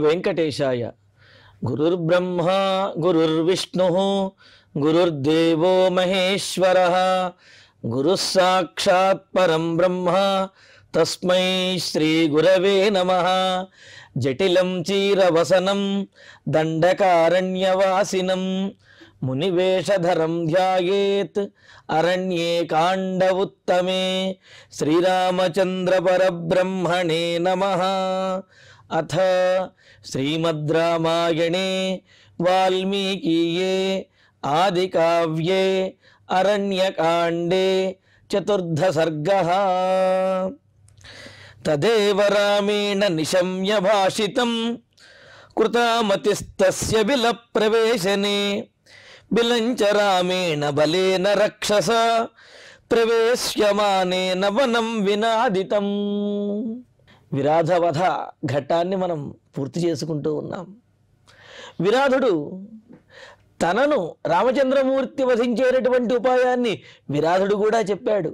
వెంకటేశాయ. గురుర్బ్రహ్మ గురుర్విష్ణు గురుర్దేవో మహేశ్వరః గురుః సాక్షాత్ పరం బ్రహ్మ తస్మై శ్రీ గురవే నమః. జటిలం చీరవసనం దండకారణ్యవాసినం మునివేషధరం ధ్యాయేత్ అరణ్యే కాండ ఉత్తమే. శ్రీరామచంద్ర పరబ్రహ్మణే నమః. అథ శ్రీమద్ రామాయణే వాల్మీకీయే ఆదికావ్యే అరణ్యకాండే చతుర్థ సర్గః. తదేవ రామేణ నిశమ్య భాషితం కృతామతిస్తస్య బిల ప్రవేశనే. బిలంచ రామేణ బలేన రక్షస ప్రవేశ్యమానేన వనం వినాదితం. విరాధవధ ఘట్టాన్ని మనం పూర్తి చేసుకుంటూ ఉన్నాం. విరాధుడు తనను రామచంద్రమూర్తి వధించేటటువంటి ఉపాయాన్ని విరాధుడు కూడా చెప్పాడు.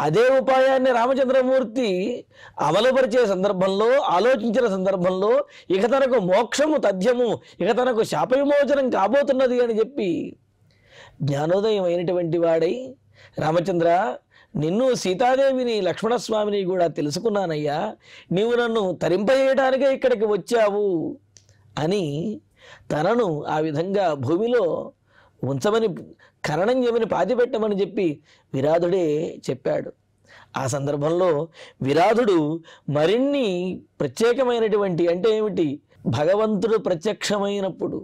అదే ఉపాయాన్ని రామచంద్రమూర్తి అమలుపరిచే సందర్భంలో, ఆలోచించిన సందర్భంలో ఇక తనకు మోక్షము తథ్యము, ఇక తనకు శాప విమోచనం కాబోతున్నది అని చెప్పి జ్ఞానోదయం అయినటువంటి వాడై, రామచంద్ర నిన్ను సీతాదేవిని లక్ష్మణస్వామిని కూడా తెలుసుకున్నానయ్యా, నీవు నన్ను తరింపజేయడానికే ఇక్కడికి వచ్చావు అని తనను ఆ విధంగా భూమిలో ఉంచమని, ఖననం చేయమని, పాతిపెట్టమని చెప్పి విరాధుడే చెప్పాడు. ఆ సందర్భంలో విరాధుడు మరిన్ని ప్రత్యేకమైనటువంటి, అంటే ఏమిటి, భగవంతుడు ప్రత్యక్షమైనప్పుడు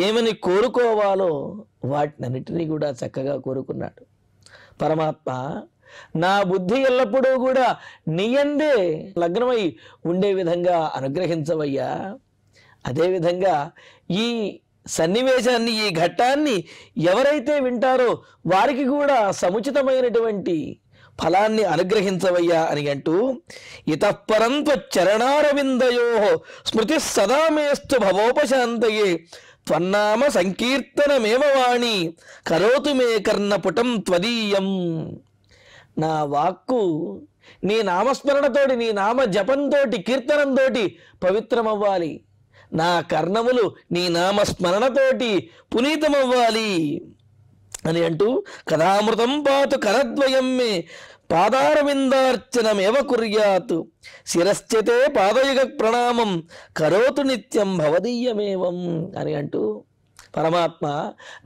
ఏమని కోరుకోవాలో వాటినన్నిటినీ కూడా చక్కగా కోరుకున్నాడు. పరమాత్మ నా బుద్ధి ఎల్లప్పుడూ కూడా నీయందే లగ్నమై ఉండే విధంగా అనుగ్రహించవయ్యా. అదేవిధంగా ఈ సన్నివేశాన్ని, ఈ ఘట్టాన్ని ఎవరైతే వింటారో వారికి కూడా సముచితమైనటువంటి ఫలాన్ని అనుగ్రహించవయ్యా అని అంటూ, ఇతఃపరం త్వచ్చరణారవిందయో స్మృతి సదా మేస్తు భవోపశాంతయే త్వన్నామ సంకీర్తనమేవ వాణి కరోతు మే కర్ణపుటం త్వదీయం. నా వాక్కు నీ నామస్మరణతోటి, నీ నామ జపంతోటి, కీర్తనంతోటి పవిత్రమవ్వాలి. నా కర్ణములు నీ నామస్మరణతోటి పునీతమవ్వాలి అని అంటూ, కథామృతం పాతు కరద్వయం మే పాదారవిందార్చనమేవ కుర్యాత్ శిరశ్చతే పాదయుగ ప్రణామం కరోతు నిత్యం భవదీయమేవం అని అంటూ, పరమాత్మ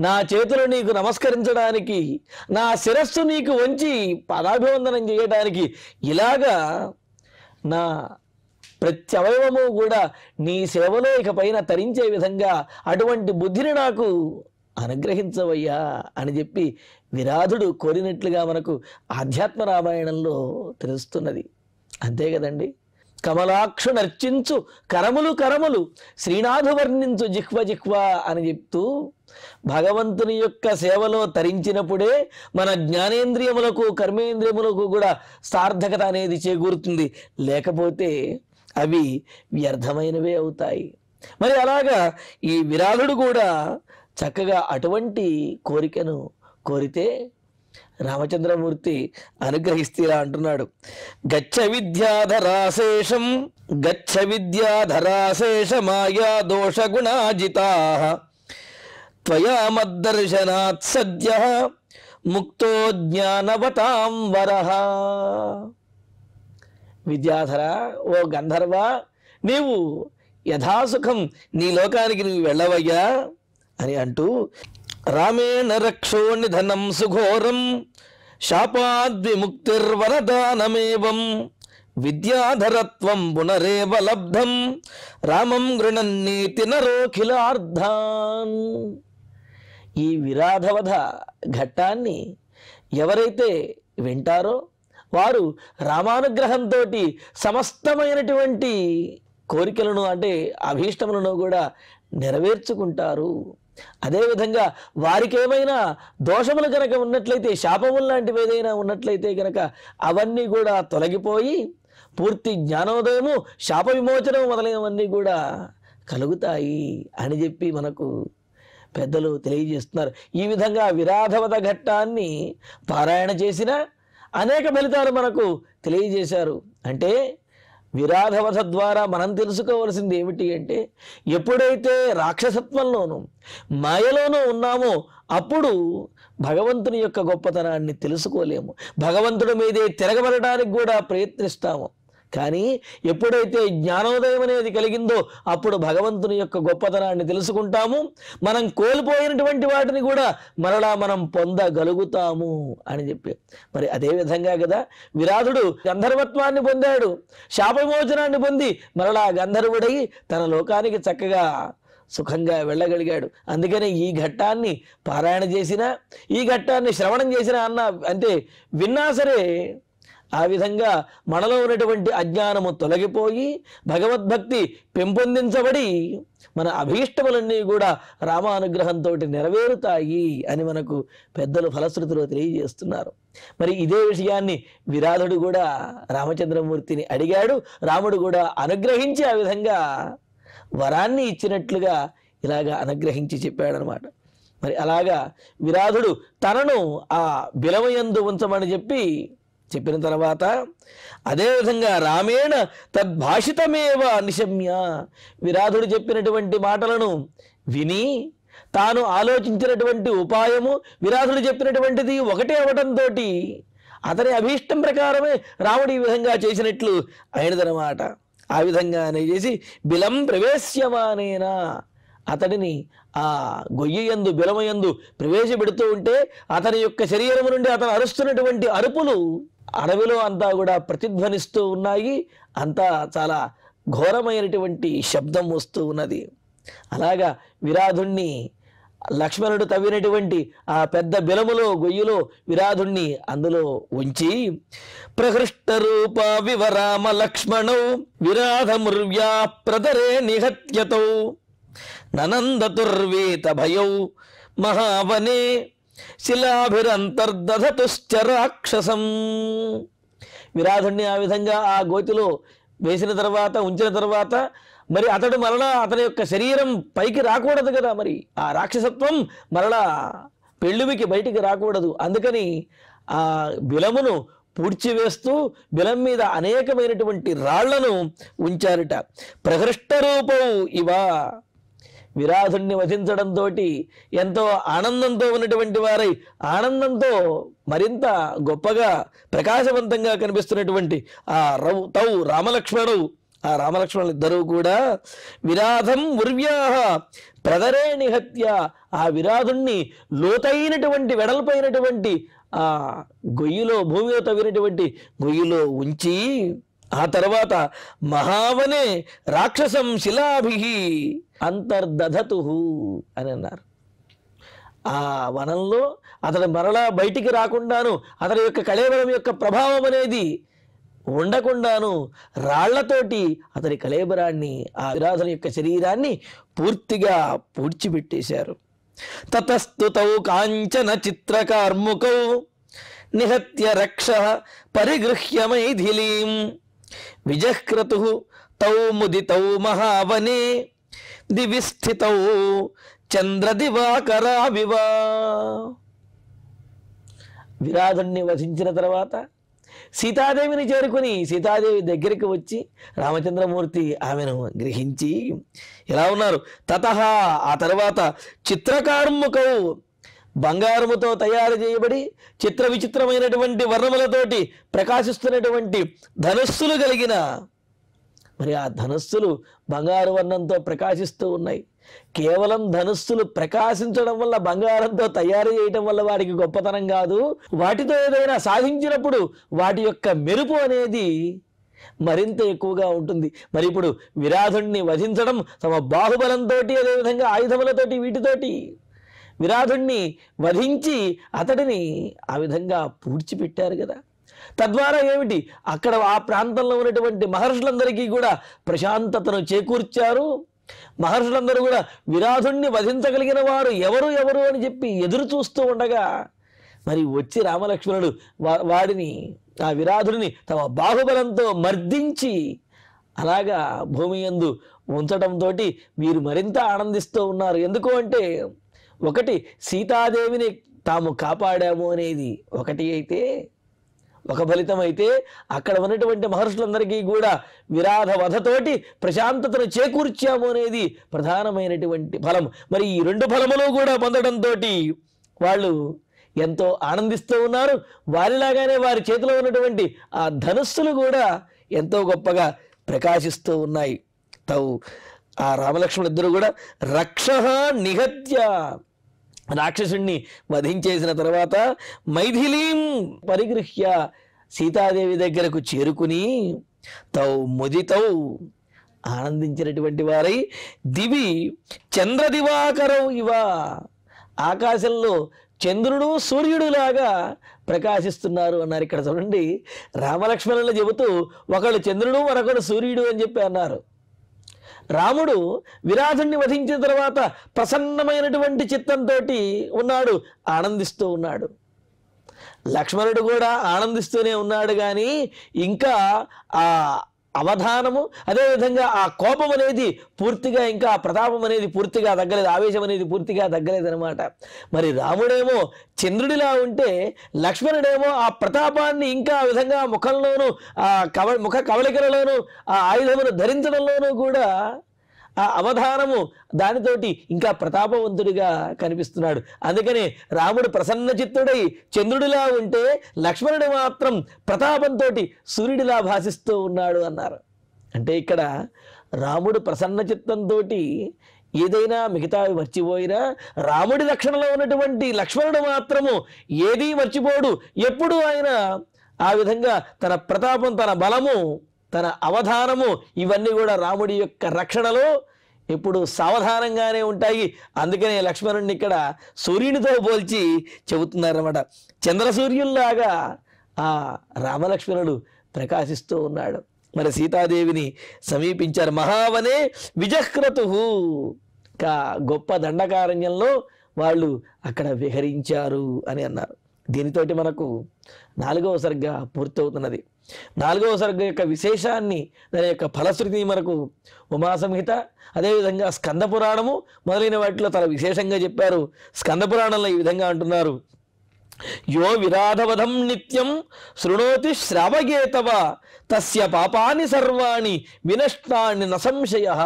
నా చేతులు నీకు నమస్కరించడానికి, నా శిరస్సు నీకు వంచి పాదాభివందనం చేయడానికి, ఇలాగా నా ప్రతి అవయవము కూడా నీ సేవలో ఇక పైన తరించే విధంగా అటువంటి బుద్ధిని నాకు అనుగ్రహించవయ్యా అని చెప్పి విరాధుడు కోరినట్లుగా మనకు ఆధ్యాత్మ రామాయణంలో తెలుస్తున్నది. అంతే కదండి. కమలాక్షు నర్చించు కరములు కరములు శ్రీనాథు వర్ణించు జిహ్వ జిహ్వ అని చెప్తూ, భగవంతుని యొక్క సేవలో తరించినప్పుడే మన జ్ఞానేంద్రియములకు, కర్మేంద్రియములకు కూడా సార్థకత అనేది చేకూరుతుంది. లేకపోతే అవి వ్యర్థమైనవే అవుతాయి. మరి అలాగా ఈ విరాధుడు కూడా చక్కగా అటువంటి కోరికను కోరితే రామచంద్రమూర్తి అనుగ్రహిస్తీరా అంటున్నాడు. గచ్చ విద్యాధరాశేషం గచ్చ విద్యాధరాశేష మాయా దోష గుణాజితాః త్వయా మద్దర్శనాత్ సద్యః ముక్తో జ్ఞానవతాం వరః. విద్యాధర, ఓ గంధర్వ, నీవు యథాసుఖం నీ లోకానికి నువ్వు వెళ్ళవయ్యా అని అంటూ, రామేణ రక్షో నిధనం సుఘోరం శాపాద్విముక్తిర్వరదానమేవం విద్యాధరత్వం పునరేవ లబ్ధం రామం గృణన్నీతి నరోఖిలార్థాన్. ఈ విరాధవధ ఘట్టాన్ని ఎవరైతే వింటారో వారు రామానుగ్రహంతో సమస్తమైనటువంటి కోరికలను, అంటే అభీష్టములను కూడా నెరవేర్చుకుంటారు. అదేవిధంగా వారికి ఏమైనా దోషములు కనుక ఉన్నట్లయితే, శాపములు లాంటివి ఏదైనా ఉన్నట్లయితే కనుక అవన్నీ కూడా తొలగిపోయి పూర్తి జ్ఞానోదయము, శాప విమోచనము మొదలైనవన్నీ కూడా కలుగుతాయి అని చెప్పి మనకు పెద్దలు తెలియజేస్తున్నారు. ఈ విధంగా విరాధవధ ఘట్టాన్ని పారాయణ చేసిన అనేక ఫలితాలు మనకు తెలియజేశారు. అంటే విరాధవధ ద్వారా మనం తెలుసుకోవలసింది ఏమిటి అంటే, ఎప్పుడైతే రాక్షసత్వంలోనూ మాయలోనూ ఉన్నామో అప్పుడు భగవంతుని యొక్క గొప్పతనాన్ని తెలుసుకోలేము, భగవంతుడి మీదే తిరగబడడానికి కూడా ప్రయత్నిస్తాము. కానీ ఎప్పుడైతే జ్ఞానోదయం అనేది కలిగిందో అప్పుడు భగవంతుని యొక్క గొప్పతనాన్ని తెలుసుకుంటాము, మనం కోల్పోయినటువంటి వాటిని కూడా మరలా మనం పొందగలుగుతాము అని చెప్పి. మరి అదేవిధంగా కదా విరాధుడు గంధర్వత్వాన్ని పొందాడు, శాపవిమోచనాన్ని పొంది మరలా గంధర్వుడై తన లోకానికి చక్కగా సుఖంగా వెళ్ళగలిగాడు. అందుకనే ఈ ఘట్టాన్ని పారాయణ చేసినా, ఈ ఘట్టాన్ని శ్రవణం చేసినా అంటే విన్నా సరే ఆ విధంగా మనలో ఉన్నటువంటి అజ్ఞానము తొలగిపోయి భగవద్భక్తి పెంపొందించబడి మన అభీష్టములన్నీ కూడా రామానుగ్రహంతో నెరవేరుతాయి అని మనకు పెద్దలు ఫలశ్రుతిలో తెలియజేస్తున్నారు. మరి ఇదే విషయాన్ని విరాధుడు కూడా రామచంద్రమూర్తిని అడిగాడు. రాముడు కూడా అనుగ్రహించి ఆ విధంగా వరాన్ని ఇచ్చినట్లుగా ఇలాగా అనుగ్రహించి చెప్పాడనమాట. మరి అలాగా విరాధుడు తనను ఆ బిలమయందు ఉంచమని చెప్పిన తర్వాత అదేవిధంగా రామేణ తద్భాషితమేవ నిశమ్య, విరాధుడు చెప్పినటువంటి మాటలను విని తాను ఆలోచించినటువంటి ఉపాయము విరాధుడు చెప్పినటువంటిది ఒకటే అవటంతో అతని అభీష్టం ప్రకారమే రాముడు ఈ విధంగా చేసినట్లు అయినదనమాట. ఆ విధంగానే చేసి బిలం ప్రవేశ్యమానేనా, అతడిని ఆ గొయ్యందు బిలమయందు ప్రవేశపెడుతూ ఉంటే అతని యొక్క శరీరము నుండి అతను అరుస్తున్నటువంటి అరుపులు అడవిలో అంతా కూడా ప్రతిధ్వనిస్తూ ఉన్నాయి. అంతా చాలా ఘోరమైనటువంటి శబ్దం వస్తూ ఉన్నది. అలాగా విరాధుణ్ణి లక్ష్మణుడు తవ్వినటువంటి ఆ పెద్ద బిలములో గొయ్యిలో విరాధుణ్ణి అందులో ఉంచి ప్రహృష్ట రూప వివరామ లక్ష్మణౌ విరాధముర్వ్యా ప్రదరే నిహత్యతౌ ననందతుర్వేత భయౌ మహావనే శిలాభిరంతర్దధతుశ్చ రాక్షసం. విరాధుణ్ణి ఆ విధంగా ఆ గోతిలో వేసిన తర్వాత ఉంచిన తర్వాత మరి అతడు మరలా అతని యొక్క శరీరం పైకి రాకూడదు కదా, మరి ఆ రాక్షసత్వం మరలా పెళ్ళువికి బయటికి రాకూడదు. అందుకని ఆ బిలమును పూడ్చివేస్తూ బిలం మీద అనేకమైనటువంటి రాళ్లను ఉంచారుట. ప్రహృష్ట రూపం ఇవా, విరాధుణ్ణి వధించడంతో ఎంతో ఆనందంతో ఉన్నటువంటి వారై ఆనందంతో మరింత గొప్పగా ప్రకాశవంతంగా కనిపిస్తున్నటువంటి ఆ రామలక్ష్మణుడు, ఆ రామలక్ష్మణులు ఇద్దరూ కూడా విరాధం ఉర్వ్యాహ ప్రదరే నిహత్య, ఆ విరాధుణ్ణి లోతైనటువంటి వెడల్పైనటువంటి ఆ గొయ్యిలో భూమిలో తవ్వినటువంటి గొయ్యిలో ఉంచి ఆ తర్వాత మహావనే రాక్షసం శిలాభిహి అంతర్దధతు అని అన్నారు. ఆ వనంలో అతడు మరలా బయటికి రాకుండాను అతని యొక్క కళేబరం యొక్క ప్రభావం అనేది ఉండకుండాను రాళ్లతోటి అతని కళేబరాన్ని ఆ విరాధుని యొక్క శరీరాన్ని పూర్తిగా పూడ్చిపెట్టేశారు. తతస్తుతౌ కాంచన చిత్రకార్ముకౌ నిహత్య రక్ష పరిగృహ్య మైథిలీం విజహ్క్రతు తౌ ముదితౌ మహావనే దివిస్థితౌ చంద్రదివాకరావివ. విరాధుణ్ణి వధించిన తర్వాత సీతాదేవిని చేరుకుని సీతాదేవి దగ్గరికి వచ్చి రామచంద్రమూర్తి ఆమెను గ్రహించి ఎలా ఉన్నారు. తతః ఆ తర్వాత చిత్రకార్ముకౌ, బంగారముతో తయారు చేయబడి చిత్ర విచిత్రమైనటువంటి వర్ణములతోటి ప్రకాశిస్తున్నటువంటి ధనుస్సులు కలిగిన, మరి ఆ ధనుస్సులు బంగారు వర్ణంతో ప్రకాశిస్తూ ఉన్నాయి. కేవలం ధనుస్సులు ప్రకాశించడం వల్ల బంగారంతో తయారు చేయటం వల్ల వాటికి గొప్పతనం కాదు, వాటితో ఏదైనా సాధించినప్పుడు వాటి యొక్క మెరుపు అనేది మరింత ఎక్కువగా ఉంటుంది. మరి ఇప్పుడు విరాధుణ్ణి వధించడం తమ బాహుబలంతో అదేవిధంగా ఆయుధములతోటి వీటితోటి విరాధుణ్ణి వధించి అతడిని ఆ విధంగా పూడ్చిపెట్టారు కదా. తద్వారా ఏమిటి, అక్కడ ఆ ప్రాంతంలో ఉన్నటువంటి మహర్షులందరికీ కూడా ప్రశాంతతను చేకూర్చారు. మహర్షులందరూ కూడా విరాధుణ్ణి వధించగలిగిన వారు ఎవరు అని చెప్పి ఎదురు చూస్తూ ఉండగా మరి వచ్చి రామలక్ష్మణుడు వాడిని ఆ విరాధుడిని తమ బాహుబలంతో మర్దించి అలాగా భూమి యందు ఉంచడంతో వీరు మరింత ఆనందిస్తూ ఉన్నారు. ఎందుకు అంటే ఒకటి సీతాదేవిని తాము కాపాడాము అనేది ఒకటి అయితే, ఒక ఫలితం అయితే, అక్కడ ఉన్నటువంటి మహర్షులందరికీ కూడా విరాధ వధతోటి ప్రశాంతతను చేకూర్చాము అనేది ప్రధానమైనటువంటి ఫలం. మరి ఈ రెండు ఫలములు కూడా పొందడంతో వాళ్ళు ఎంతో ఆనందిస్తూ ఉన్నారు. వారిలాగానే వారి చేతిలో ఉన్నటువంటి ఆ ధనుస్సులు కూడా ఎంతో గొప్పగా ప్రకాశిస్తూ ఉన్నాయి. ఆ రామలక్ష్మణులు ఇద్దరు కూడా రక్షః నిహత్య, రాక్షసుణ్ణి వధించేసిన తర్వాత మైథిలీం పరిగృహ్య, సీతాదేవి దగ్గరకు చేరుకుని ముదితౌ ఆనందించినటువంటి వారై దివి చంద్రదివాకరౌ ఇవ, ఆకాశంలో చంద్రుడు సూర్యుడులాగా ప్రకాశిస్తున్నారు అన్నారు. ఇక్కడ చూడండి, రామలక్ష్మణులు చెబుతూ ఒకళ్ళు చంద్రుడు మరొకడు సూర్యుడు అని చెప్పి అన్నారు. రాముడు విరాధుణ్ణి వధించిన తర్వాత ప్రసన్నమైనటువంటి చిత్తంతో ఉన్నాడు, ఆనందిస్తూ ఉన్నాడు. లక్ష్మణుడు కూడా ఆనందిస్తూనే ఉన్నాడు. కానీ ఇంకా ఆ అవధానము, అదేవిధంగా ఆ కోపం అనేది పూర్తిగా, ఇంకా ఆ ప్రతాపం అనేది పూర్తిగా తగ్గలేదు, ఆవేశం అనేది పూర్తిగా తగ్గలేదనమాట. మరి రాముడేమో చంద్రుడిలా ఉంటే, లక్ష్మణుడేమో ఆ ప్రతాపాన్ని ఇంకా ఆ విధంగా ముఖంలోనూ, ఆ ముఖ కవళికలలోనూ, ఆ ఆయుధమును ధరించడంలోనూ కూడా ఆ అవధానము దానితోటి ఇంకా ప్రతాపవంతుడిగా కనిపిస్తున్నాడు. అందుకనే రాముడు ప్రసన్న చిత్తుడై చంద్రుడిలా ఉంటే, లక్ష్మణుడు మాత్రం ప్రతాపంతో సూర్యుడిలా భాసిస్తూ ఉన్నాడు అన్నారు. అంటే ఇక్కడ రాముడు ప్రసన్న చిత్తంతో ఏదైనా మిగతావి మర్చిపోయినా, రాముడి లక్షణంలో ఉన్నటువంటి లక్ష్మణుడు మాత్రము ఏదీ మర్చిపోడు. ఎప్పుడు ఆయన ఆ విధంగా తన ప్రతాపం, తన బలము, తన అవధానము ఇవన్నీ కూడా రాముడి యొక్క రక్షణలో ఎప్పుడు సావధానంగానే ఉంటాయి. అందుకనే లక్ష్మణుడిని ఇక్కడ సూర్యునితో పోల్చి చెబుతున్నారన్నమాట. చంద్రసూర్యుల్లాగా ఆ రామలక్ష్మణుడు ప్రకాశిస్తూ ఉన్నాడు. మరి సీతాదేవిని సమీపించారు. మహావనే విజహ్రతు, గొప్ప దండకారణ్యంలో వాళ్ళు అక్కడ విహరించారు అని అన్నారు. దీనితోటి మనకు 4వ సర్గ పూర్తవుతున్నది. 4వ సర్గ యొక్క విశేషాన్ని, దాని యొక్క ఫలశ్రుతిని మనకు ఉమాసంహిత, అదేవిధంగా స్కంద పురాణము మొదలైన వాటిలో చాలా విశేషంగా చెప్పారు. స్కంద పురాణంలో ఈ విధంగా అంటున్నారు: యో విరాధవధం నిత్యం శృణోతి శ్రావగేతవ తస్య పాపాని సర్వాణి వినష్టాని నసంశయః.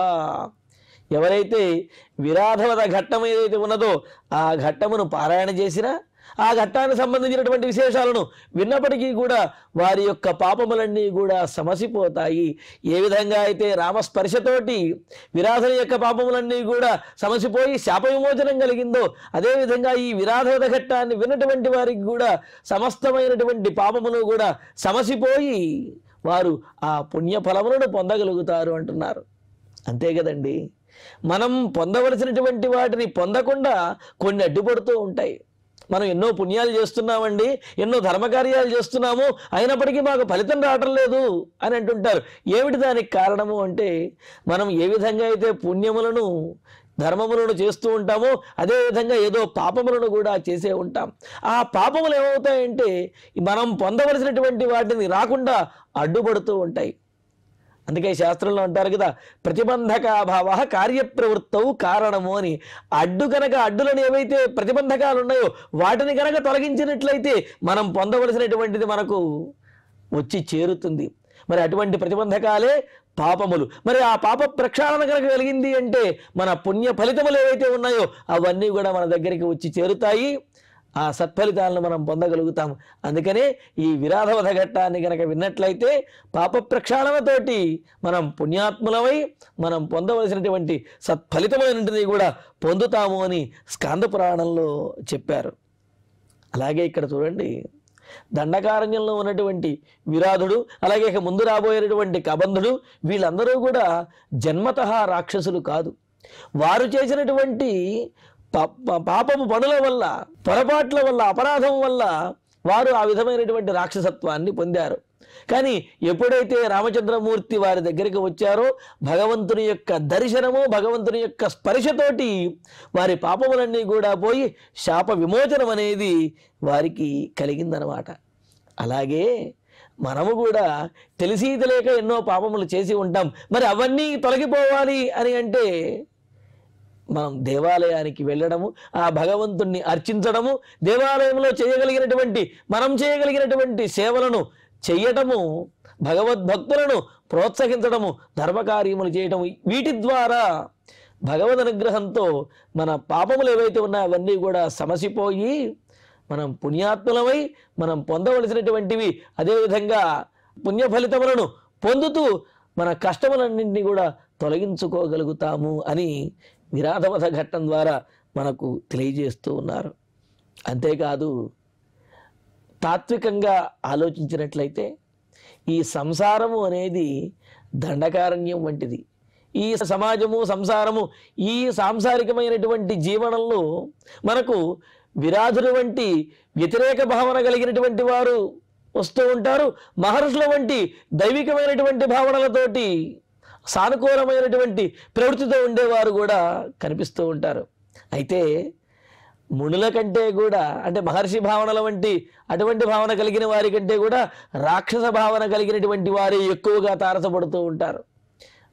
ఎవరైతే విరాధవధ ఘట్టం ఏదైతే ఉన్నదో ఆ ఘట్టమును పారాయణ చేసినా, ఆ ఘట్టానికి సంబంధించినటువంటి విశేషాలను విన్నప్పటికీ కూడా వారి యొక్క పాపములన్నీ కూడా సమసిపోతాయి. ఏ విధంగా అయితే రామస్పర్శతోటి విరాధుని యొక్క పాపములన్నీ కూడా సమసిపోయి శాప విమోచనం కలిగిందో, అదేవిధంగా ఈ విరాధవధ ఘట్టాన్ని విన్నటువంటి వారికి కూడా సమస్తమైనటువంటి పాపములు కూడా సమసిపోయి వారు ఆ పుణ్యఫలములను పొందగలుగుతారు అంటున్నారు. అంతే కదండి, మనం పొందవలసినటువంటి వాటిని పొందకుండా కొన్ని అడ్డుపడుతూ ఉంటాయి. మనం ఎన్నో పుణ్యాలు చేస్తున్నామండి, ఎన్నో ధర్మకార్యాలు చేస్తున్నాము, అయినప్పటికీ మాకు ఫలితం రావటం లేదు అని అంటుంటారు. ఏమిటి దానికి కారణము అంటే, మనం ఏ విధంగా అయితే పుణ్యములను, ధర్మములను చేస్తూ ఉంటామో అదేవిధంగా ఏదో పాపములను కూడా చేసే ఉంటాం. ఆ పాపములు ఏమవుతాయంటే మనం పొందవలసినటువంటి వాటిని రాకుండా అడ్డుపడుతూ ఉంటాయి. అందుకే శాస్త్రంలో అంటారు కదా, ప్రతిబంధకాభావ కార్యప్రవృత్తవు కారణము అని. అడ్డులను ఏవైతే ప్రతిబంధకాలు ఉన్నాయో వాటిని కనుక తొలగించినట్లయితే మనం పొందవలసినటువంటిది మనకు వచ్చి చేరుతుంది. మరి అటువంటి ప్రతిబంధకాలే పాపములు. మరి ఆ పాప ప్రక్షాళన కనుక కలిగింది అంటే మన పుణ్య ఫలితములు ఏవైతే ఉన్నాయో అవన్నీ కూడా మన దగ్గరికి వచ్చి చేరుతాయి. ఆ సత్ఫలితాలను మనం పొందగలుగుతాం. అందుకనే ఈ విరాధవధ ఘట్టాన్ని కనుక విన్నట్లయితే పాప ప్రక్షాళనతోటి మనం పుణ్యాత్ములమై మనం పొందవలసినటువంటి సత్ఫలితమైనటిని కూడా పొందుతాము అని స్కాంద పురాణంలో చెప్పారు. అలాగే ఇక్కడ చూడండి, దండకారణ్యంలో ఉన్నటువంటి విరాధుడు, అలాగే ముందు రాబోయేటువంటి కబంధుడు, వీళ్ళందరూ కూడా జన్మతః రాక్షసులు కాదు. వారు చేసినటువంటి పాపము పనుల వల్ల, పొరపాట్ల వల్ల, అపరాధం వల్ల వారు ఆ విధమైనటువంటి రాక్షసత్వాన్ని పొందారు. కానీ ఎప్పుడైతే రామచంద్రమూర్తి వారి దగ్గరికి వచ్చారో భగవంతుని యొక్క దర్శనము, భగవంతుని యొక్క స్పర్శతోటి వారి పాపములన్నీ కూడా పోయి శాప విమోచనం అనేది వారికి కలిగిందనమాట. అలాగే మనము కూడా తెలిసి తెలియక ఎన్నో పాపములు చేసి ఉంటాం. మరి అవన్నీ తొలగిపోవాలి అని అంటే మనం దేవాలయానికి వెళ్ళడము, ఆ భగవంతుణ్ణి అర్చించడము, దేవాలయంలో మనం చేయగలిగినటువంటి సేవలను చెయ్యటము, భగవద్భక్తులను ప్రోత్సహించడము, ధర్మకార్యములు చేయటము, వీటి ద్వారా భగవద్ అనుగ్రహంతో మన పాపములు ఏవైతే ఉన్నాయో అవన్నీ కూడా సమసిపోయి మనం పుణ్యాత్ములమై మనం పొందవలసినటువంటివి, అదేవిధంగా పుణ్య ఫలితములను పొందుతూ మన కష్టములన్నింటినీ కూడా తొలగించుకోగలుగుతాము అని విరాధవధ ఘట్టం ద్వారా మనకు తెలియజేస్తూ ఉన్నారు. అంతేకాదు, తాత్వికంగా ఆలోచించినట్లయితే ఈ సంసారము అనేది దండకారణ్యం వంటిది. ఈ సమాజము, సంసారము, ఈ సాంసారికమైనటువంటి జీవనంలో మనకు విరాధుడు వంటి వ్యతిరేక భావన కలిగినటువంటి వారు వస్తూ ఉంటారు. మహర్షుల వంటి దైవికమైనటువంటి భావనలతోటి సానుకూలమైనటువంటి ప్రవృత్తితో ఉండేవారు కూడా కనిపిస్తూ ఉంటారు. అయితే మునుల కంటే కూడా, అంటే మహర్షి భావనల వంటి అటువంటి భావన కలిగిన వారి కంటే కూడా రాక్షస భావన కలిగినటువంటి వారే ఎక్కువగా తారసపడుతూ ఉంటారు.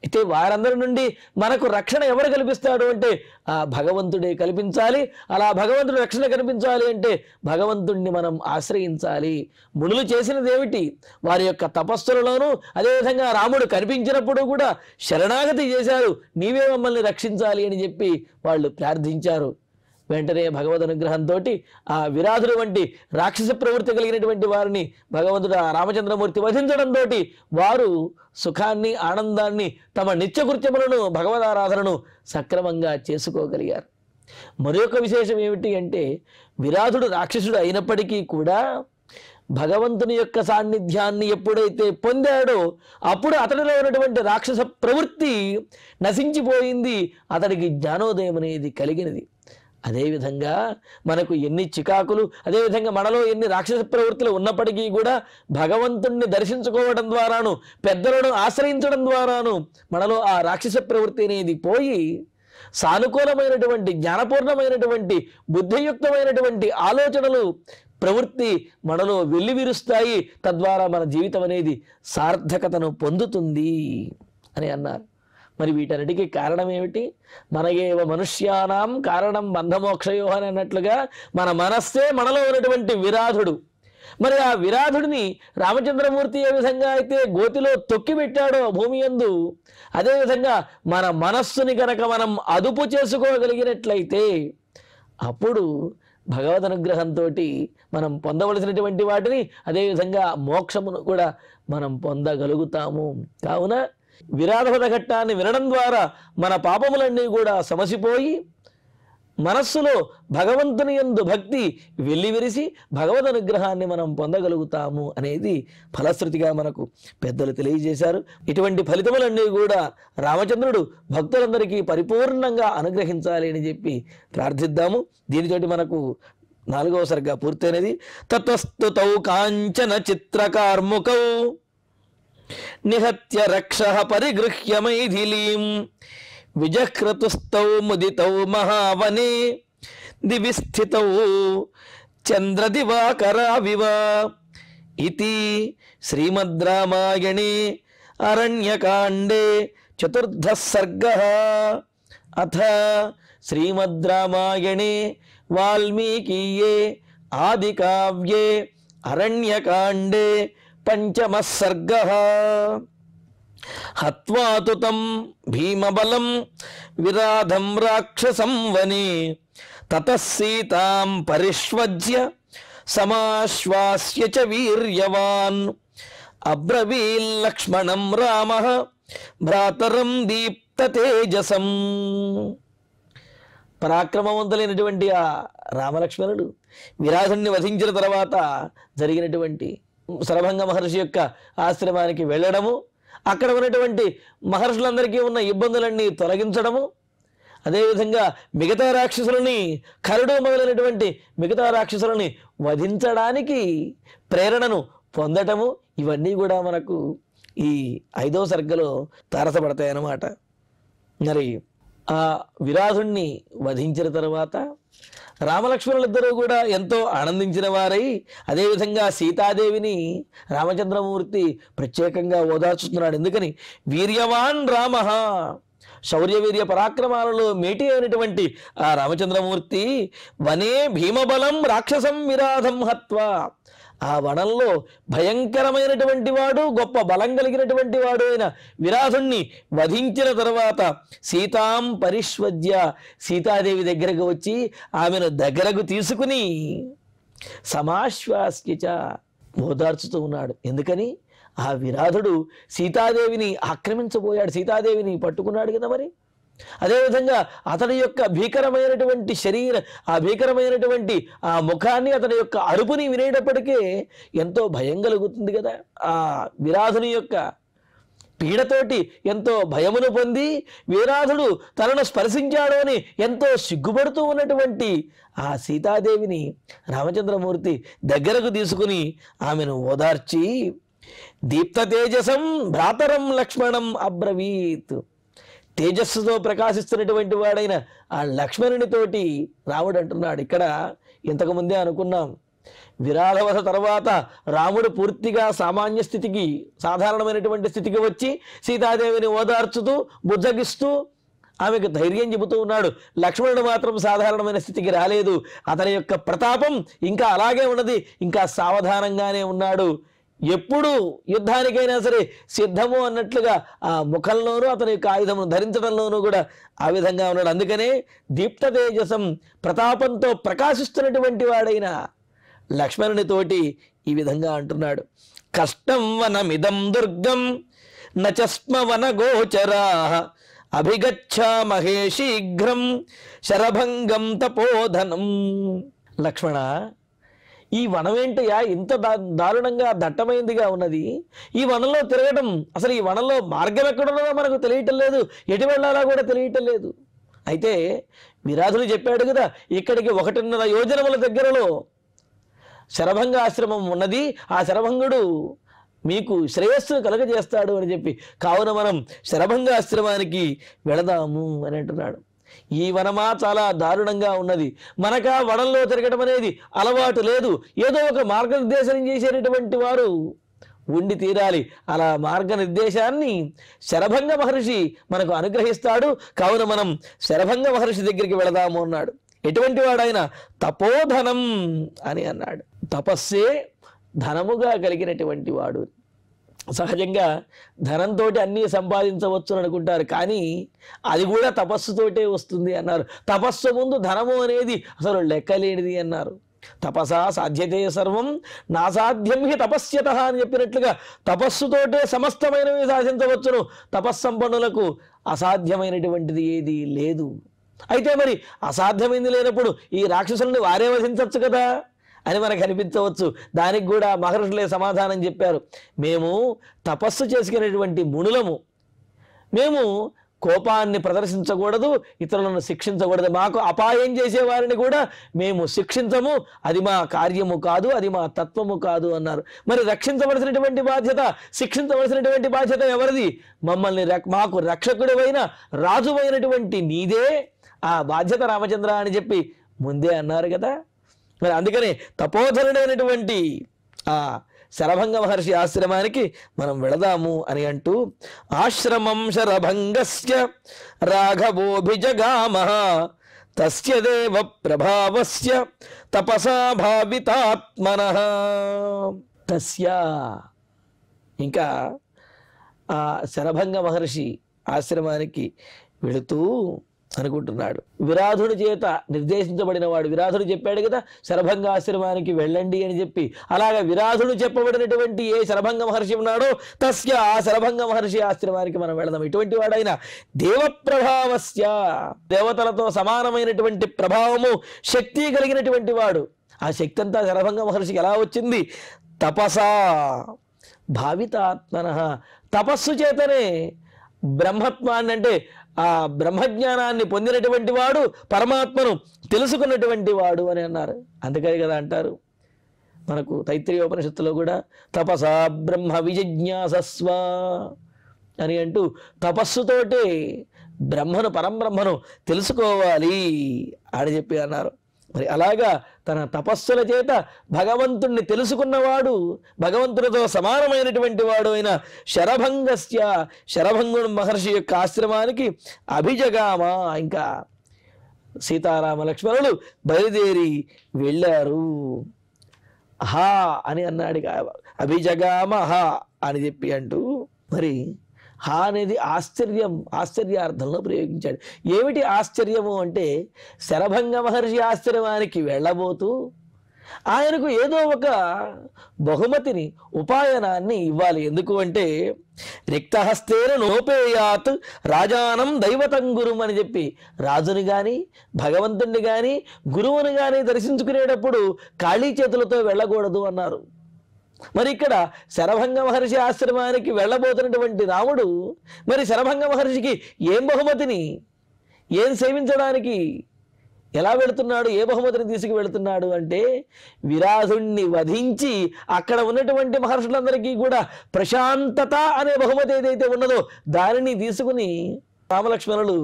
అయితే వారందరి నుండి మనకు రక్షణ ఎవరు కల్పిస్తాడు అంటే ఆ భగవంతుడే కల్పించాలి. అలా భగవంతుడు రక్షణ కల్పించాలి అంటే భగవంతుణ్ణి మనం ఆశ్రయించాలి. మునులు చేసినది ఏమిటి? వారి యొక్క తపస్సులలోనూ, అదేవిధంగా రాముడు కనిపించినప్పుడు కూడా శరణాగతి చేశారు. నీవే మమ్మల్ని రక్షించాలి అని చెప్పి వాళ్ళు ప్రార్థించారు. వెంటనే భగవద్ అనుగ్రహంతో ఆ విరాధుడు వంటి రాక్షస ప్రవృత్తి కలిగినటువంటి వారిని భగవంతుడు రామచంద్రమూర్తి వధించడంతో వారు సుఖాన్ని, ఆనందాన్ని, తమ నిత్యకృత్యములను, భగవదారాధనను సక్రమంగా చేసుకోగలిగారు. మరొక విశేషం ఏమిటి అంటే, విరాధుడు రాక్షసుడు అయినప్పటికీ కూడా భగవంతుని యొక్క సాన్నిధ్యాన్ని ఎప్పుడైతే పొందాడో అప్పుడు అతడిలో ఉన్నటువంటి రాక్షస ప్రవృత్తి నశించిపోయింది. అతడికి జ్ఞానోదయం అనేది కలిగినది. అదేవిధంగా మనకు ఎన్ని చికాకులు, అదేవిధంగా మనలో ఎన్ని రాక్షస ప్రవృత్తులు ఉన్నప్పటికీ కూడా భగవంతుణ్ణి దర్శించుకోవడం ద్వారాను, పెద్దలను ఆశ్రయించడం ద్వారాను మనలో ఆ రాక్షస ప్రవృత్తి అనేది పోయి సానుకూలమైనటువంటి, జ్ఞానపూర్ణమైనటువంటి, బుద్ధియుక్తమైనటువంటి ఆలోచనలు, ప్రవృత్తి మనలో వెల్లివిరుస్తాయి. తద్వారా మన జీవితం అనేది సార్థకతను పొందుతుంది అని అన్నారు. మరి వీటన్నిటికీ కారణం ఏమిటి? మనయేవ మనుష్యానాం కారణం బంధమోక్షయో అని అన్నట్లుగా మన మనస్సే మనలో ఉన్నటువంటి విరాధుడు. మరి ఆ విరాధుడిని రామచంద్రమూర్తి ఏ విధంగా అయితే గోతిలో తొక్కిపెట్టాడో భూమి యందు, అదేవిధంగా మన మనస్సుని కనుక మనం అదుపు చేసుకోగలిగినట్లయితే అప్పుడు భగవద్ అనుగ్రహంతో మనం పొందవలసినటువంటి వాటిని, అదేవిధంగా మోక్షమును కూడా మనం పొందగలుగుతాము. కావున విరాధవధ ఘట్టాన్ని వినడం ద్వారా మన పాపములన్నీ కూడా సమసిపోయి మనస్సులో భగవంతుని యందు భక్తి వెల్లివిరిసి భగవద్ అనుగ్రహాన్ని మనం పొందగలుగుతాము అనేది ఫలశ్రుతిగా మనకు పెద్దలు తెలియజేశారు. ఇటువంటి ఫలితములన్నీ కూడా రామచంద్రుడు భక్తులందరికీ పరిపూర్ణంగా అనుగ్రహించాలి అని చెప్పి ప్రార్థిద్దాము. దీనితోటి మనకు 4వ సర్గ పూర్తయినది. తతస్తుతౌ కాంచన చిత్రకార్ముకౌ నిహత్య రక్షః పరిగృహ్య మైథిలీం విజహ్రతుస్తౌ ముదితౌ మహావనే దివిస్థితౌ చంద్రదివాకరావివ ఇతి శ్రీమద్ రామాయణే అరణ్యకాండే 4థః సర్గః. అథ శ్రీమద్ రామాయణే వాల్మీకీయే ఆదికావ్యే అరణ్యకాండే 5మః సర్గః. హత్వా తు తం భీమబలం విరాధం రాక్షసం వనే తతః సీతాం పరిష్వజ్య సమాశ్వాస్య చ వీర్యవాన్ అబ్రవీల్లక్ష్మణం రామః భ్రాతరం దీప్త తేజసం. పరాక్రమవంతులైనటువంటి ఆ రామలక్ష్మణుడు విరాధుణ్ణి వధించిన తర్వాత జరిగినటువంటి శరభంగ మహర్షి యొక్క ఆశ్రమానికి వెళ్ళడము, అక్కడ ఉన్నటువంటి మహర్షులందరికీ ఉన్న ఇబ్బందులన్నీ తొలగించడము, అదేవిధంగా మిగతా రాక్షసులని, కరుడు మొదలైనటువంటి మిగతా రాక్షసులని వధించడానికి ప్రేరణను పొందటము, ఇవన్నీ కూడా మనకు ఈ 5వ సర్గలో తారసపడతాయన్నమాట. మరి ఆ విరాధుణ్ణి వధించిన తర్వాత రామలక్ష్మణులిద్దరూ కూడా ఎంతో ఆనందించిన వారై, అదేవిధంగా సీతాదేవిని రామచంద్రమూర్తి ప్రత్యేకంగా ఓదార్చుతున్నాడు. ఎందుకని? వీర్యవాన్ రామ, శౌర్యవీర్య పరాక్రమాలలో మేటి అయినటువంటి ఆ రామచంద్రమూర్తి వనే భీమబలం రాక్షసం విరాధం హత్వా, ఆ వనంలో భయంకరమైనటువంటి వాడు గొప్ప బలం కలిగినటువంటి వాడు అయిన విరాధుణ్ణి వధించిన తర్వాత సీతాం పరిష్వజ్య, సీతాదేవి దగ్గరకు వచ్చి ఆమెను దగ్గరకు తీసుకుని సమాశ్వాస్యచ, ఓదార్చుతూ ఉన్నాడు. ఎందుకని? ఆ విరాధుడు సీతాదేవిని ఆక్రమించబోయాడు, సీతాదేవిని పట్టుకున్నాడు కదా. మరి అదేవిధంగా అతని యొక్క భీకరమైనటువంటి ఆ భీకరమైనటువంటి ఆ ముఖాన్ని, అతని యొక్క అరుపుని వినేటప్పటికే ఎంతో భయం కలుగుతుంది కదా. ఆ విరాధుని యొక్క పీడతోటి ఎంతో భయమును పొంది విరాధుడు తనను స్పర్శించాడు అని ఎంతో సిగ్గుపడుతూ ఉన్నటువంటి ఆ సీతాదేవిని రామచంద్రమూర్తి దగ్గరకు తీసుకుని ఆమెను ఓదార్చి దీప్త తేజసం భ్రాతరం లక్ష్మణం అబ్రవీత్, తేజస్సుతో ప్రకాశిస్తున్నటువంటి వాడైన ఆ లక్ష్మణునితోటి రాముడు అంటున్నాడు. ఇక్కడ ఇంతకుముందే అనుకున్నాం, విరాధవధ తర్వాత రాముడు పూర్తిగా సామాన్య స్థితికి, సాధారణమైనటువంటి స్థితికి వచ్చి సీతాదేవిని ఓదార్చుతూ బుజ్జగిస్తూ ఆమెకు ధైర్యం చెబుతూ ఉన్నాడు. లక్ష్మణుడు మాత్రం సాధారణమైన స్థితికి రాలేదు. అతని యొక్క ప్రతాపం ఇంకా అలాగే ఉన్నది, ఇంకా సావధానంగానే ఉన్నాడు. ఎప్పుడు యుద్ధానికైనా సరే సిద్ధము అన్నట్లుగా ఆ ముఖంలోనూ అతని యొక్క ఆయుధమును ధరించడంలోనూ కూడా ఆ విధంగా ఉన్నాడు. అందుకనే దీప్త తేజసం, ప్రతాపంతో ప్రకాశిస్తున్నటువంటి వాడైన లక్ష్మణునితోటి ఈ విధంగా అంటున్నాడు. కష్టం వనమిదం దుర్గం నచస్మ వన గోచరా అభిగచ్ఛామహే శీఘ్రం శరభంగం తపోధనం. లక్ష్మణ, ఈ వనం ఏంటయ్యా ఇంత దారుణంగా దట్టమైందిగా ఉన్నది? ఈ వనంలో తిరగడం, అసలు ఈ వనంలో మార్గం ఎక్కడున్నదో మనకు తెలియటం లేదు, ఎటు వెళ్ళాలా కూడా తెలియటం లేదు. అయితే విరాధుడు చెప్పాడు కదా, ఇక్కడికి 1.5 యోజనముల దగ్గరలో శరభంగ ఆశ్రమం ఉన్నది, ఆ శరభంగుడు మీకు శ్రేయస్సును కలుగజేస్తాడు అని చెప్పి, కావున మనం శరభంగ ఆశ్రమానికి వెళదాము అని అంటున్నాడు. ఈ వనమా చాలా దారుణంగా ఉన్నది, మనకా వనంలో తిరగడం అనేది అలవాటు లేదు, ఏదో ఒక మార్గనిర్దేశం చేసేటటువంటి వారు ఉండి తీరాలి. అలా మార్గనిర్దేశాన్ని శరభంగ మహర్షి మనకు అనుగ్రహిస్తాడు. కావున మనం శరభంగ మహర్షి దగ్గరికి వెళదాము అన్నాడు. ఎటువంటి వాడైనా తపోధనం అని అన్నాడు. తపస్సే ధనముగా కలిగినటువంటి వాడు. సహజంగా ధనంతో అన్నీ సంపాదించవచ్చు అని అనుకుంటారు, కానీ అది కూడా తపస్సుతోటే వస్తుంది అన్నారు. తపస్సు ముందు ధనము అనేది అసలు లెక్కలేనిది అన్నారు. తపసా సాధ్యతే సర్వం నాసాధ్యం హి తపస్యత అని చెప్పినట్లుగా తపస్సుతోటే సమస్తమైనవి సాధించవచ్చును. తపస్సంపన్నులకు అసాధ్యమైనటువంటిది ఏది లేదు. అయితే మరి అసాధ్యమైంది లేనప్పుడు ఈ రాక్షసుల్ని వారే వధించవచ్చు కదా అని మనకు అనిపించవచ్చు. దానికి కూడా మహర్షులే సమాధానం చెప్పారు. మేము తపస్సు చేసుకునేటువంటి మునులము, మేము కోపాన్ని ప్రదర్శించకూడదు, ఇతరులను శిక్షించకూడదు. మాకు అపాయం చేసేవారిని కూడా మేము శిక్షించము, అది మా కార్యము కాదు, అది మా తత్వము కాదు అన్నారు. మరి రక్షించవలసినటువంటి బాధ్యత, శిక్షించవలసినటువంటి బాధ్యత ఎవరిది? మమ్మల్ని మాకు రక్షకుడివైన రాజువైనటువంటి నీదే ఆ బాధ్యత రామచంద్ర అని చెప్పి ముందే అన్నారు కదా. మరి అందుకనే తపోధనుడైనటువంటి ఆ శరభంగ మహర్షి ఆశ్రమానికి మనం వెళదాము అని అంటూ, ఆశ్రమం శరభంగస్య రాఘవోభిజగామః తస్య దేవ ప్రభావస్య తపసా భావితాత్మనః. తస్య, ఇంకా ఆ శరభంగ మహర్షి ఆశ్రమానికి వెళుతూ అనుకుంటున్నాడు. విరాధుడి చేత నిర్దేశించబడిన వాడు, విరాధుడు చెప్పాడు కదా శరభంగ ఆశ్రమానికి వెళ్ళండి అని చెప్పి, అలాగా విరాధుడు చెప్పబడినటువంటి ఏ శరభంగ మహర్షి ఉన్నాడో తస్య ఆ శరభంగ మహర్షి ఆశ్రమానికి మనం వెళదాం. ఇటువంటి వాడైన దేవప్రభావస్య, దేవతలతో సమానమైనటువంటి ప్రభావము శక్తి కలిగినటువంటి వాడు. ఆ శక్తి అంతా శరభంగ మహర్షికి ఎలా వచ్చింది? తపసా భావితాత్మనః, తపస్సు చేతనే బ్రహ్మత్వాన్ని, అంటే ఆ బ్రహ్మజ్ఞానాన్ని పొందినటువంటి వాడు, పరమాత్మను తెలుసుకున్నటువంటి వాడు అని అన్నారు. అందుకని కదా అంటారు మనకు తైత్రీయోపనిషత్తులో కూడా తపసా బ్రహ్మ విజిజ్ఞాసస్వ అని అంటూ, తపస్సుతోటే బ్రహ్మను, పరంబ్రహ్మను తెలుసుకోవాలి అని చెప్పి అన్నారు. మరి అలాగా తన తపస్సుల చేత భగవంతుణ్ణి తెలుసుకున్నవాడు, భగవంతునితో సమానమైనటువంటి వాడు అయిన శరభంగుడు మహర్షి యొక్క ఆశ్రమానికి అభిజగామ, ఇంకా సీతారామ లక్ష్మణులు బయలుదేరి వెళ్ళారు. హా అని అన్నాడు, అభిజగామ హా అని చెప్పి అంటూ, మరి హా అనేది ఆశ్చర్యార్థంలో ప్రయోగించాడు. ఏమిటి ఆశ్చర్యము అంటే, శరభంగ మహర్షి ఆశ్రమానికి వెళ్ళబోతూ ఆయనకు ఏదో ఒక బహుమతిని, ఉపాయనాన్ని ఇవ్వాలి. ఎందుకు అంటే, రిక్తహస్తేన నోపేయాత్ రాజానం దైవతం గురుం అని చెప్పి రాజుని కానీ, భగవంతుణ్ణి కానీ, గురువుని కానీ దర్శించుకునేటప్పుడు ఖాళీ చేతులతో వెళ్ళకూడదు అన్నారు. మరి ఇక్కడ శరభంగ మహర్షి ఆశ్రమానికి వెళ్ళబోతున్నటువంటి రాముడు మరి శరభంగ మహర్షికి ఏం బహుమతిని, ఏం సేవించడానికి ఎలా వెళుతున్నాడు, ఏ బహుమతిని తీసుకు వెళుతున్నాడు అంటే, విరాధుణ్ణి వధించి అక్కడ ఉన్నటువంటి మహర్షులందరికీ కూడా ప్రశాంతత అనే బహుమతి ఏదైతే ఉన్నదో దానిని తీసుకుని రామలక్ష్మణులు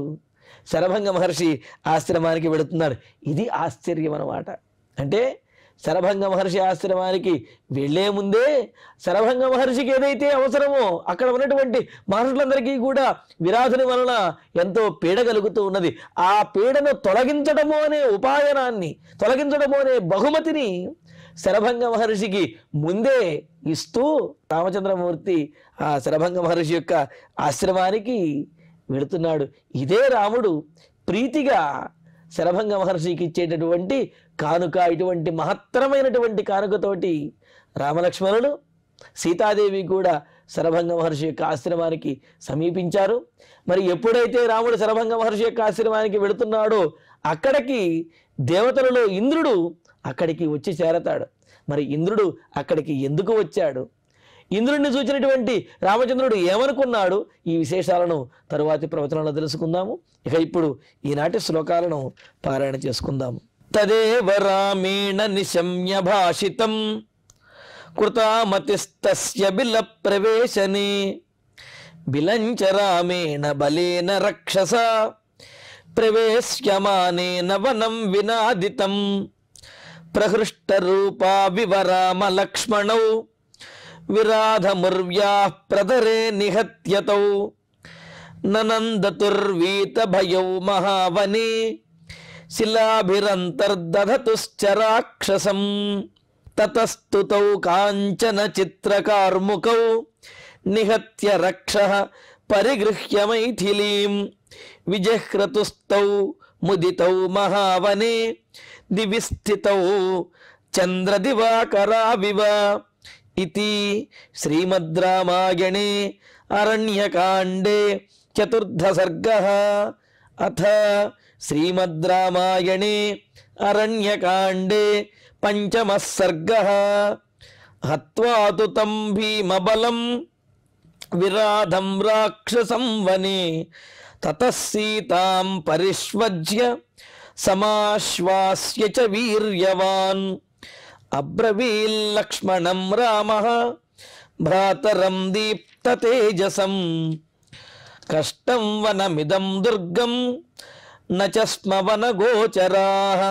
శరభంగ మహర్షి ఆశ్రమానికి వెళుతున్నారు. ఇది ఆశ్చర్యం అన్నమాట. అంటే శరభంగ మహర్షి ఆశ్రమానికి వెళ్లే ముందే శరభంగ మహర్షికి ఏదైతే అవసరమో అక్కడ ఉన్నటువంటి మహర్షులందరికీ కూడా విరాధుని వలన ఎంతో పీడ కలుగుతూ ఉన్నది. ఆ పీడను తొలగించడము అనే ఉపాయనాన్ని, తొలగించడము అనే బహుమతిని శరభంగ మహర్షికి ముందే ఇస్తూ రామచంద్రమూర్తి ఆ శరభంగ మహర్షి యొక్క ఆశ్రమానికి వెళుతున్నాడు. ఇదే రాముడు ప్రీతిగా శరభంగ మహర్షికి ఇచ్చేటటువంటి కానుక. ఇటువంటి మహత్తరమైనటువంటి కానుకతోటి రామలక్ష్మణులు, సీతాదేవి కూడా శరభంగ మహర్షి యొక్క ఆశ్రమానికి సమీపించారు. మరి ఎప్పుడైతే రాముడు శరభంగ మహర్షి యొక్క ఆశ్రమానికి వెళుతున్నాడో అక్కడికి దేవతలలో ఇంద్రుడు అక్కడికి వచ్చి చేరతాడు. మరి ఇంద్రుడు అక్కడికి ఎందుకు వచ్చాడు, ఇంద్రుడిని చూచినటువంటి రామచంద్రుడు ఏమనుకున్నాడు, ఈ విశేషాలను తరువాతి ప్రవచనంలో తెలుసుకుందాము. ఇక ఇప్పుడు ఈనాటి శ్లోకాలను పారాయణ చేసుకుందాము. తదేవ రామేణ నిశమ్య భాషితం కృతామతిస్తస్య బిల ప్రవేశనే బిలంచ రామేణ బలేన రక్షస ప్రవేశ్యమానేన వనం వినాదితం ప్రహృష్ట రూపా వివరామ లక్ష్మణౌ విరాధముర్వ్యాః ప్రదరే నిహత్యతౌ ననందతుర్వీత భయౌ మహావనే శిలాభిరంతర్దధతుశ్చరాక్షసం తతస్తుతౌ కాంచన చిత్రకార్ముకౌ నిహత్య రక్షః పరిగృహ్య మైథిలీం విజహ్రతుస్తౌ ముదితౌ మహావనే దివిస్థితౌ చంద్రదివాకరావివ ఇతి శ్రీమద్ రామాయణే అరణ్యకాండే చతుర్థ సర్గః. అథ శ్రీమద్ రామాయణే అరణ్యకాండే పంచమః సర్గః. హత్వా తు తం భీమబలం విరాధం రాక్షసం వనే తతః సీతాం పరిష్వజ్య సమాశ్వాస్య చ వీర్యవాన్ అబ్రవీల్లక్ష్మణం రామః భ్రాతరం దీప్తతేజసం కష్టం వనమిదం దుర్గం నచ స్మ వనగోచరాః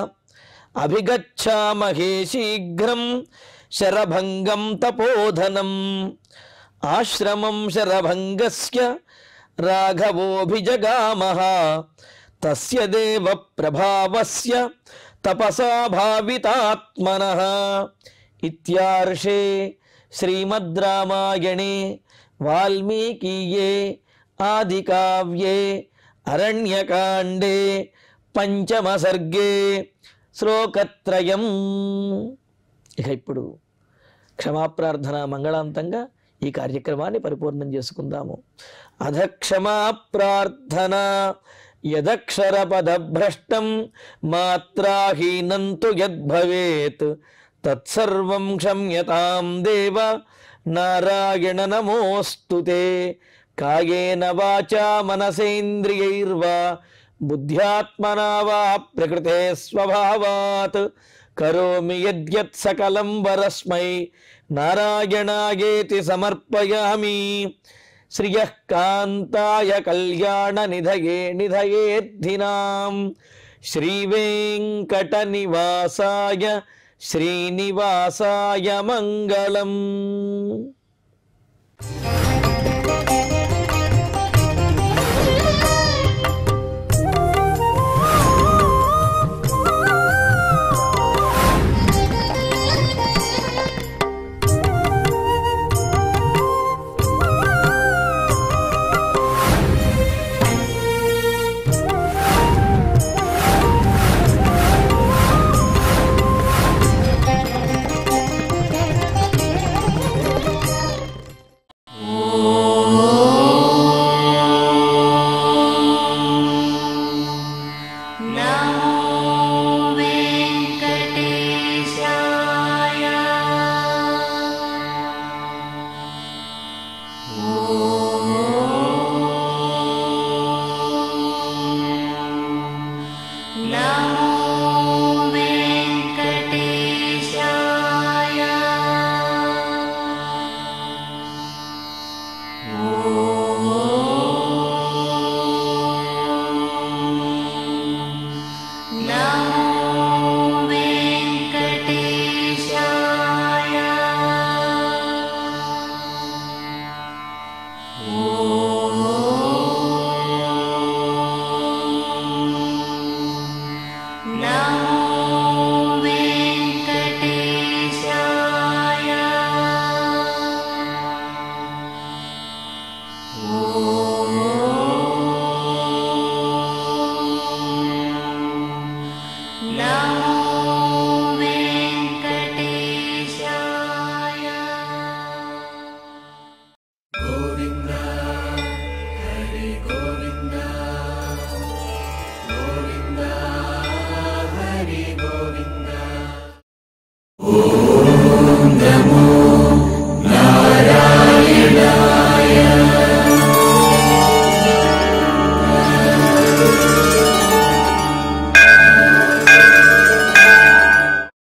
అభిగచ్ఛామహే శీఘ్రం శరభంగం తపోధనం ఆశ్రమం శరభంగస్య రాఘవోభిజగామః తస్య దేవ ప్రభావస్య తపసా భావితాత్మనః. ఇత్యార్షే శ్రీమద్ రామాయణే వాల్మీకీయే ఆదికావ్యే అరణ్యకాండే పంచమ సర్గే శ్లోకత్రయం. ఇక ఇప్పుడు క్షమాప్రార్థన మంగళాంతంగా ఈ కార్యక్రమాన్ని పరిపూర్ణం చేసుకుందాము. అధ క్షమాప్రార్థన యదక్షరపదభ్రష్టం మాత్రాహీనంతు యద్భవేత్ తత్సర్వం క్షమ్యతాం దేవ నారాయణ నమోస్తుతే. కాయేన వాచా మనసేంద్రియైర్వా బుద్ధ్యాత్మనా వా ప్రకృతే స్వభావాత్ కరోమి యద్యత్ సకలం వరస్మై నారాయణాయేతి సమర్పయామి. శ్రియః కాంతాయ కళ్యాణ నిధయేర్థినాం శ్రీవేంకటనివాసాయ శ్రీనివాసాయ మంగళం.